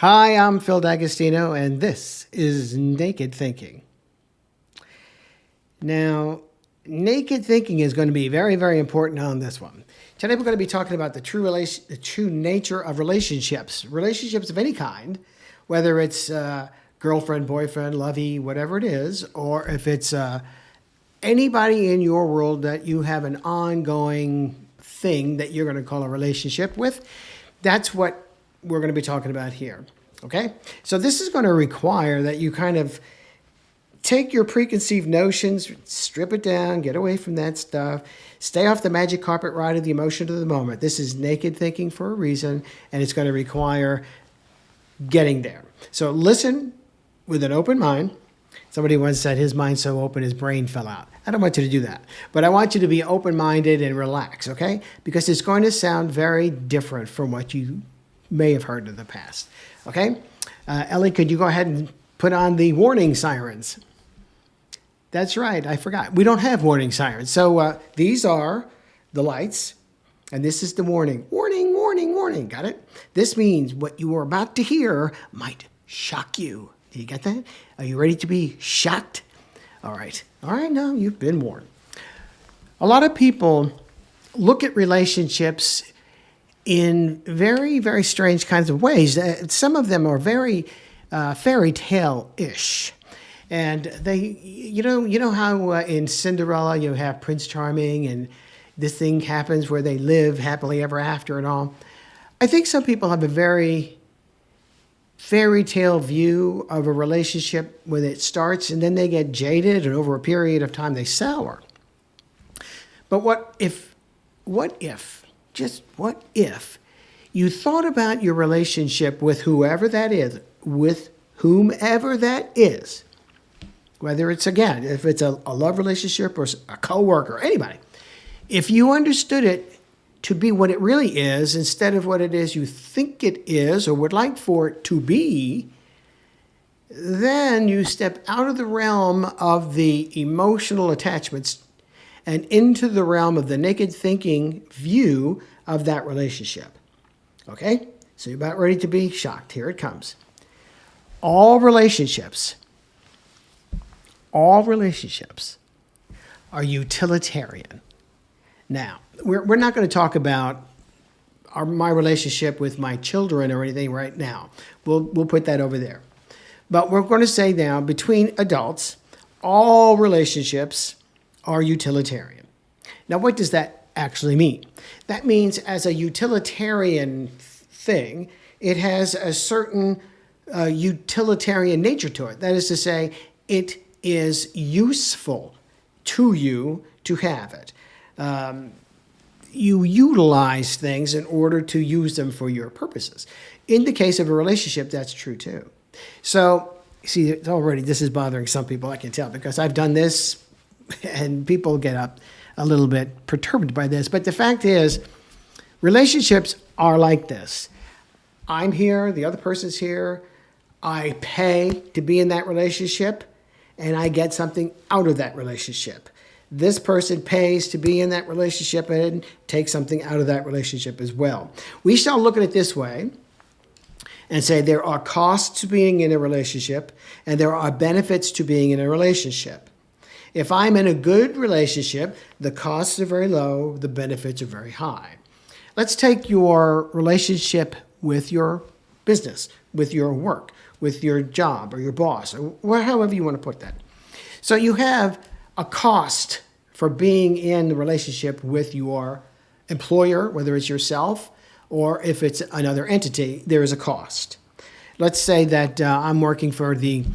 Hi, I'm Phil D'Agostino, and this is Naked Thinking. Now, naked thinking is going to be very, very important on this one. Today, we're going to be talking about the true nature of relationships of any kind, whether it's girlfriend, boyfriend, lovey, whatever it is, or if it's anybody in your world that you have an ongoing thing that you're going to call a relationship with. That's what we're going to be talking about here. Okay? So this is going to require that you kind of take your preconceived notions, strip it down, get away from that stuff, stay off the magic carpet ride of the emotion of the moment. This is naked thinking for a reason, and it's going to require getting there. So listen with an open mind. Somebody once said his mind's so open his brain fell out. I don't want you to do that. But I want you to be open-minded and relax, okay? Because it's going to sound very different from what you may have heard in the past, okay? Ellie, could you go ahead and put on the warning sirens? That's right, I forgot. We don't have warning sirens. So these are the lights, and this is the warning. Warning, warning, warning. Got it? This means what you are about to hear might shock you. Do you get that? Are you ready to be shocked? All right. All right, now you've been warned. A lot of people look at relationships in very, very strange kinds of ways. Some of them are very fairy tale-ish. And they, you know how in Cinderella you have Prince Charming and this thing happens where they live happily ever after and all. I think some people have a very fairy tale view of a relationship when it starts, and then they get jaded, and over a period of time they sour. But just what if you thought about your relationship with whomever that is, whether it's, again, if it's a love relationship or a coworker, anybody, if you understood it to be what it really is instead of what it is you think it is or would like for it to be, then you step out of the realm of the emotional attachments and into the realm of the naked thinking view of that relationship. Okay? So you're about ready to be shocked. Here it comes. All relationships are utilitarian. Now, we're not going to talk about my relationship with my children or anything right now. We'll put that over there. But we're going to say now, between adults, all relationships are utilitarian. Now, what does that actually mean? That means as a utilitarian thing, it has a certain utilitarian nature to it. That is to say, it is useful to you to have it. You utilize things in order to use them for your purposes. In the case of a relationship, that's true too. So, see, this is bothering some people, I can tell, because I've done this and people get up a little bit perturbed by this. But the fact is, relationships are like this. I'm here, the other person's here, I pay to be in that relationship, and I get something out of that relationship. This person pays to be in that relationship and takes something out of that relationship as well. We shall look at it this way and say there are costs to being in a relationship and there are benefits to being in a relationship. If I'm in a good relationship, the costs are very low, the benefits are very high. Let's take your relationship with your business, with your work, with your job or your boss, or however you want to put that. So you have a cost for being in the relationship with your employer, whether it's yourself or if it's another entity, there is a cost. Let's say that I'm working for the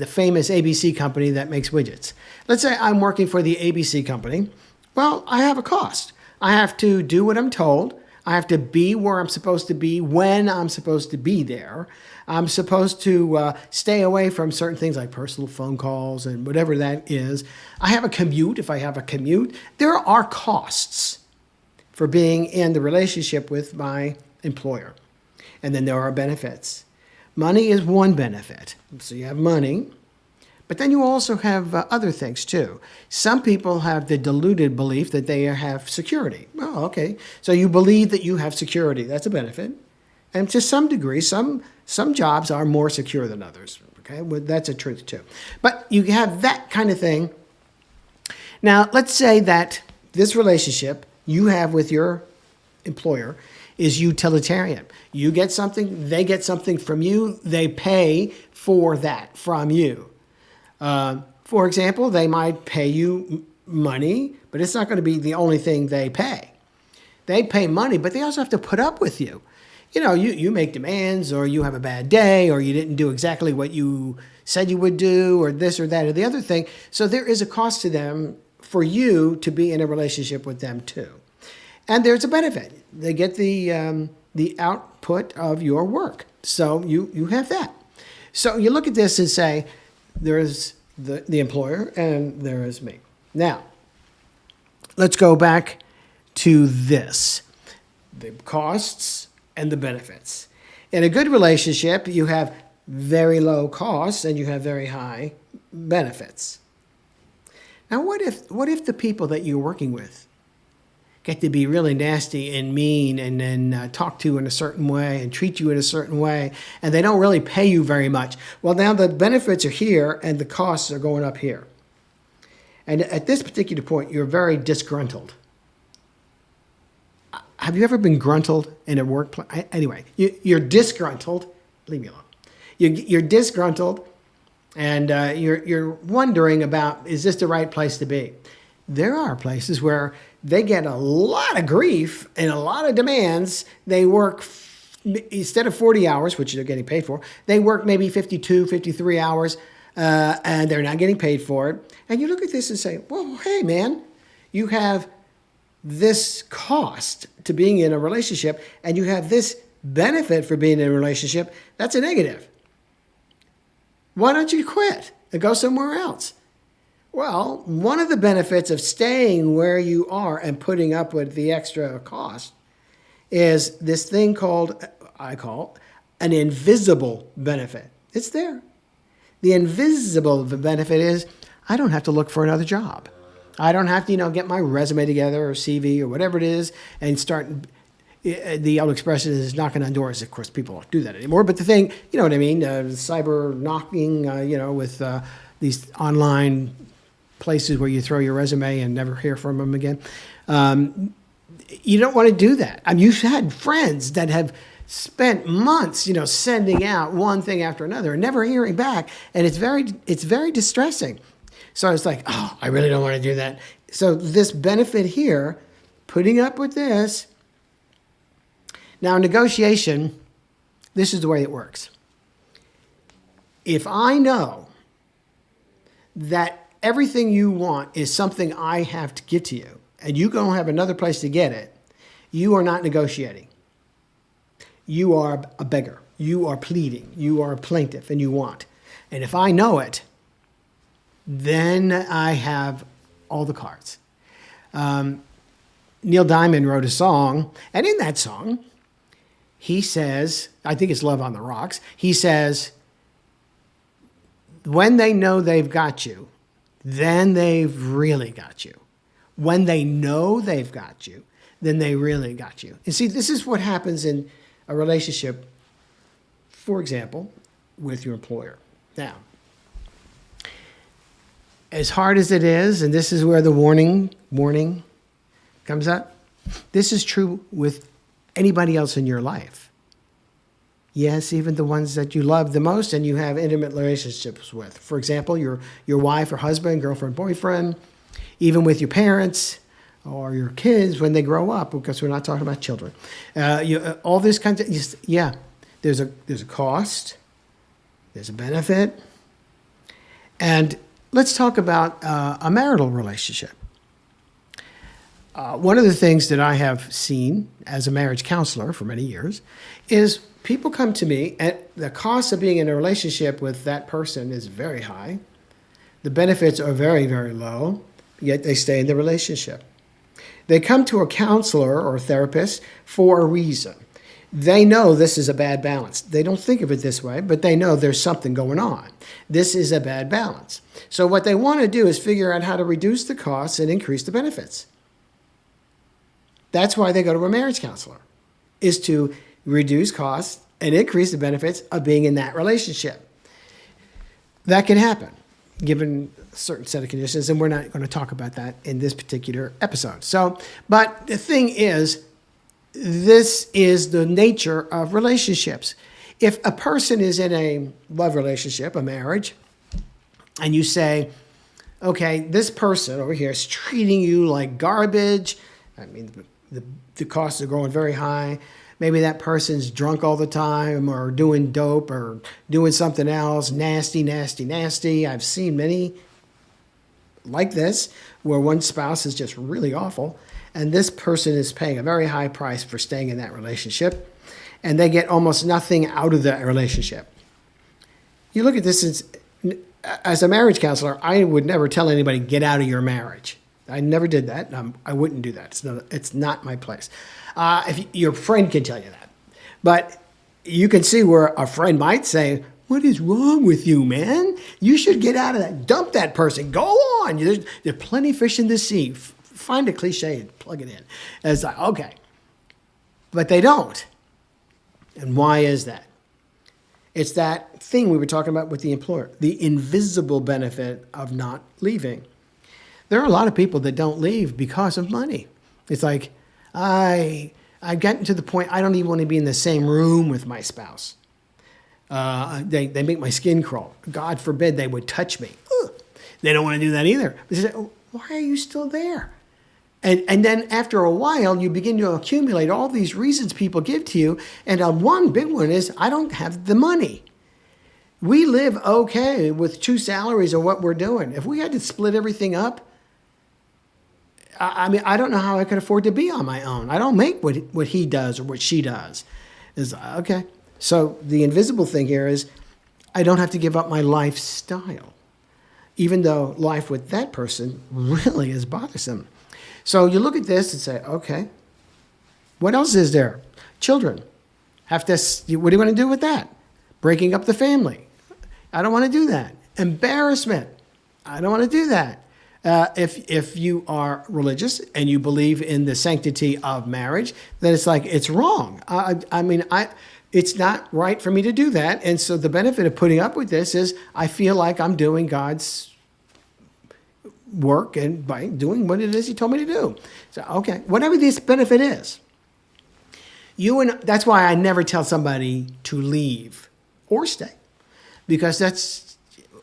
famous ABC company that makes widgets. Let's say I'm working for the ABC company. Well, I have a cost. I have to do what I'm told. I have to be where I'm supposed to be when I'm supposed to be there. I'm supposed to stay away from certain things like personal phone calls and whatever that is. I have a commute. If I have a commute, there are costs for being in the relationship with my employer. And then there are benefits. Money is one benefit. So you have money, but then you also have other things too. Some people have the deluded belief that they have security. Oh, okay. So you believe that you have security. That's a benefit. And to some degree, some jobs are more secure than others. Okay, well, that's a truth too. But you have that kind of thing. Now, let's say that this relationship you have with your employer is utilitarian. You get something, they get something from you, they pay for that from you. For example, they might pay you money, but it's not going to be the only thing they pay. They pay money, but they also have to put up with you. You know, you make demands, or you have a bad day, or you didn't do exactly what you said you would do, or this or that or the other thing. So there is a cost to them for you to be in a relationship with them too. And there's a benefit. They get the output of your work. So you have that. So you look at this and say, there's the employer and there is me. Now, let's go back to this. The costs and the benefits. In a good relationship, you have very low costs and you have very high benefits. Now, what if the people that you're working with get to be really nasty and mean and then talk to you in a certain way and treat you in a certain way, and they don't really pay you very much? Well, now the benefits are here and the costs are going up here. And at this particular point, you're very disgruntled. Have you ever been gruntled in a workplace? Anyway, you're disgruntled. Leave me alone. You're disgruntled, and you're wondering about, is this the right place to be? There are places where they get a lot of grief and a lot of demands. They work, instead of 40 hours, which they're getting paid for, they work maybe 52, 53 hours, and they're not getting paid for it. And you look at this and say, well, hey, man, you have this cost to being in a relationship, and you have this benefit for being in a relationship. That's a negative. Why don't you quit and go somewhere else? Well, one of the benefits of staying where you are and putting up with the extra cost is this thing called, I call, an invisible benefit. It's there. The invisible benefit is I don't have to look for another job. I don't have to, get my resume together or CV or whatever it is and start. The old expression is knocking on doors. Of course, people don't do that anymore. But the thing, you know what I mean, cyber knocking, with these online places where you throw your resume and never hear from them again. You don't want to do that. I mean, you've had friends that have spent months, sending out one thing after another and never hearing back. And it's very distressing. So it's like, oh, I really don't want to do that. So this benefit here, putting up with this. Now, negotiation, this is the way it works. If I know that everything you want is something I have to get to you, and you don't have another place to get it, you are not negotiating. You are a beggar. You are pleading. You are a plaintiff, and you want. And if I know it, then I have all the cards. Neil Diamond wrote a song, and in that song, he says, I think it's Love on the Rocks, he says, when they know they've got you, then they've really got you. When they know they've got you, then they really got you. And see, this is what happens in a relationship, for example, with your employer. Now, as hard as it is, and this is where the warning comes up, this is true with anybody else in your life. Yes, even the ones that you love the most and you have intimate relationships with. For example, your wife or husband, girlfriend, boyfriend, even with your parents or your kids when they grow up, because we're not talking about children. All this kind of, there's a cost, there's a benefit, and let's talk about a marital relationship. One of the things that I have seen as a marriage counselor for many years is people come to me and the cost of being in a relationship with that person is very high. The benefits are very, very low, yet they stay in the relationship. They come to a counselor or a therapist for a reason. They know this is a bad balance. They don't think of it this way, but they know there's something going on. This is a bad balance. So what they want to do is figure out how to reduce the costs and increase the benefits. That's why they go to a marriage counselor, is to reduce costs, and increase the benefits of being in that relationship. That can happen given a certain set of conditions, and we're not going to talk about that in this particular episode. But the thing is, this is the nature of relationships. If a person is in a love relationship, a marriage, and you say, okay, this person over here is treating you like garbage. I mean, the costs are going very high. Maybe that person's drunk all the time or doing dope or doing something else, nasty, nasty, nasty. I've seen many like this where one spouse is just really awful and this person is paying a very high price for staying in that relationship and they get almost nothing out of that relationship. You look at this as a marriage counselor, I would never tell anybody, get out of your marriage. I never did that. I wouldn't do that. It's not my place. If your friend can tell you that. But you can see where a friend might say, what is wrong with you, man? You should get out of that. Dump that person. Go on. There's plenty of fish in the sea. Find a cliche and plug it in. And it's like, okay. But they don't. And why is that? It's that thing we were talking about with the employer, the invisible benefit of not leaving. There are a lot of people that don't leave because of money. It's like, I've gotten to the point I don't even want to be in the same room with my spouse. They make my skin crawl. God forbid they would touch me. Ugh. They don't want to do that either. They say, oh, why are you still there? And then after a while, you begin to accumulate all these reasons people give to you. And one big one is, I don't have the money. We live okay with 2 salaries of what we're doing. If we had to split everything up, I mean, I don't know how I could afford to be on my own. I don't make what he does or what she does. Is okay. So the invisible thing here is I don't have to give up my lifestyle, even though life with that person really is bothersome. So you look at this and say, okay, what else is there? Children have to, what do you want to do with that? Breaking up the family. I don't want to do that. Embarrassment. I don't want to do that. If you are religious and you believe in the sanctity of marriage, then it's like, it's wrong. It's not right for me to do that. And so the benefit of putting up with this is I feel like I'm doing God's work and by doing what it is he told me to do. So, okay, whatever this benefit is, that's why I never tell somebody to leave or stay, because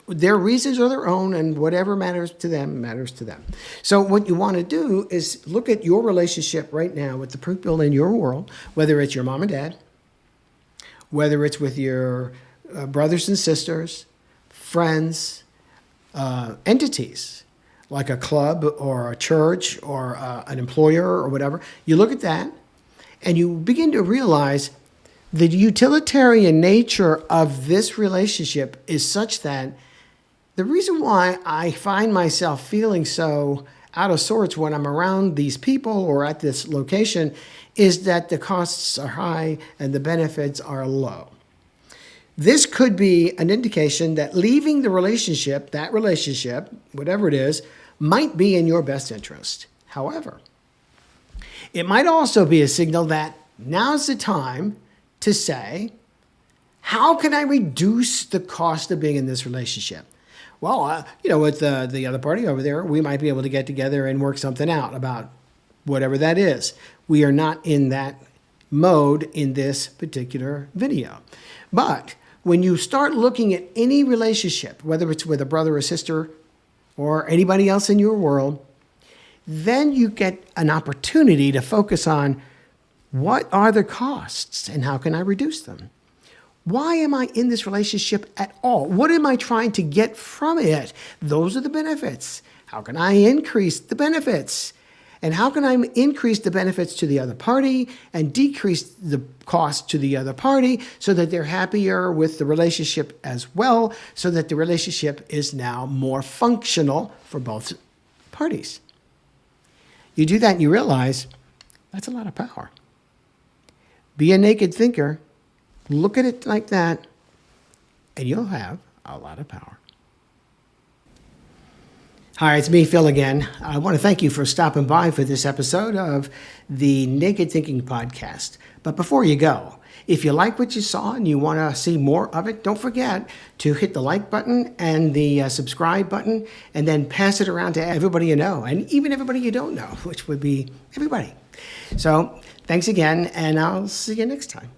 their reasons are their own, and whatever matters to them matters to them. So what you want to do is look at your relationship right now with the people in your world, whether it's your mom and dad, whether it's with your brothers and sisters, friends, entities, like a club or a church or an employer or whatever. You look at that and you begin to realize the utilitarian nature of this relationship is such that the reason why I find myself feeling so out of sorts when I'm around these people or at this location is that the costs are high and the benefits are low. This could be an indication that leaving the relationship, that relationship, whatever it is, might be in your best interest. However, it might also be a signal that now's the time to say, how can I reduce the cost of being in this relationship? Well, with the other party over there, we might be able to get together and work something out about whatever that is. We are not in that mode in this particular video. But when you start looking at any relationship, whether it's with a brother or sister or anybody else in your world, then you get an opportunity to focus on what are the costs and how can I reduce them? Why am I in this relationship at all? What am I trying to get from it? Those are the benefits. How can I increase the benefits? And how can I increase the benefits to the other party and decrease the cost to the other party so that they're happier with the relationship as well, so that the relationship is now more functional for both parties? You do that and you realize that's a lot of power. Be a naked thinker. Look at it like that, and you'll have a lot of power. Hi, it's me, Phil, again. I want to thank you for stopping by for this episode of the Naked Thinking Podcast. But before you go, If you like what you saw and you want to see more of it, don't forget to hit the like button and the subscribe button, and then pass it around to everybody you know, and even everybody you don't know, which would be everybody. So thanks again, and I'll see you next time.